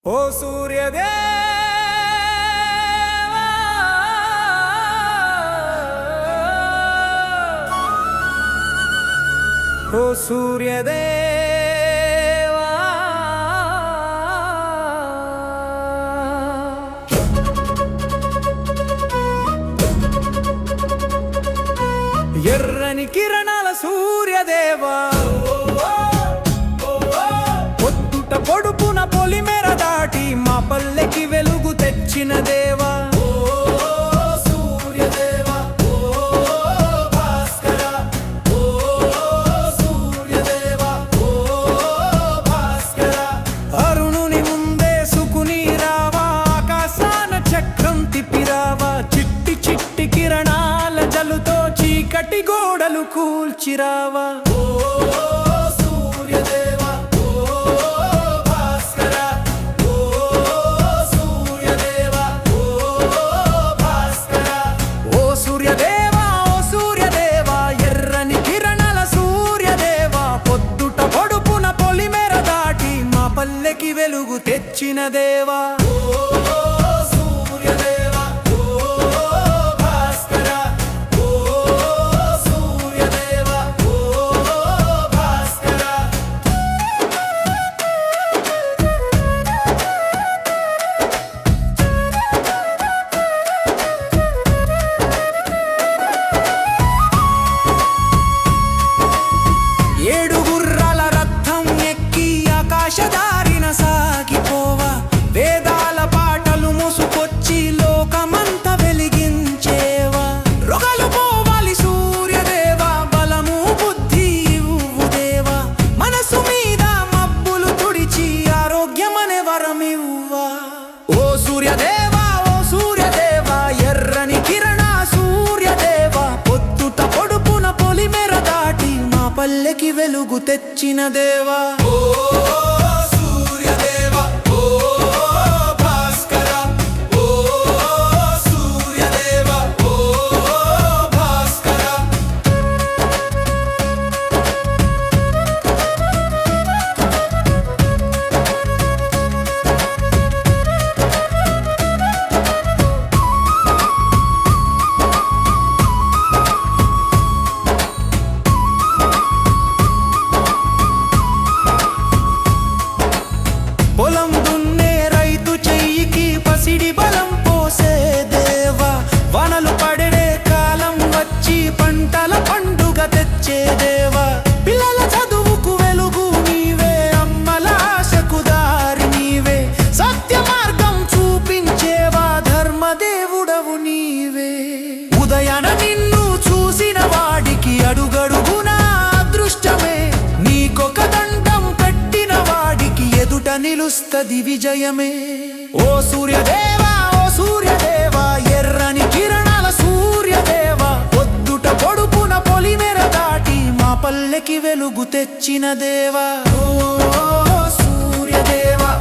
ఓ సూర్యదేవా ఓ సూర్యదేవా ఎర్రని కిరణాల సూర్యదేవా పొద్దుట పొడుపున పొలిమేర దాటి మా పల్లెకి వెలుగు తెచ్చిన దేవా సూర్యదేవా భాస్కర సూర్యదేవా భాస్కర అరుణుని ముందే సుకుని రావా ఆకాశాన చక్రం తిప్పిరావా చిట్టి చిట్టి కిరణాల జలుతో చీకటి గోడలు కూల్చిరావా పల్లెకి వెలుగు తెచ్చిన దేవా సూర్యదేవా భాస్కర సూర్యదేవా భాస్కర ఏడు గుర్రాల రథం ఎక్కి ఆకాశదారిన సాగిపోవా వేదాల పాటలు మోసుకొచ్చి లోకమంత వెలిగించేవా రోగాలు పోవాలి సూర్యదేవా బలము బుద్ధి ఇవ్వు దేవా మనసు మీద మబ్బులు తుడిచి ఆరోగ్యమనే వరమివ్వా ఓ సూర్యదేవా ఎర్రని కిరణ సూర్యదేవా పొద్దుట పొడుపున పొలిమేర దాటి మా పల్లెకి వెలుగు తెచ్చిన దేవా పొలం దున్నే రైతు చెయ్యికి పసిడి బలం పోసే దేవా వానలు పడే కాలం వచ్చి పంటల పండుగ తెచ్చే దేవా పిల్లల చదువుకు వెలుగు నీవే అమ్మల ఆశకు దారి నీవే సత్య మార్గం చూపించేవా ధర్మదేవుడవు నీవే ఉదయాన నిన్ను చూసిన వాడికి అడుగడుగునా అదృష్టమే నీకొక దండం పెట్టిన వాడికి ఎదుట నిలుస్తది విజయమే ఓ సూర్యదేవా ఎర్రని కిరణాల సూర్యదేవా పొద్దుట పొడుపున పొలిమేర దాటి మా పల్లెకి వెలుగు తెచ్చిన దేవా ఓ సూర్యదేవా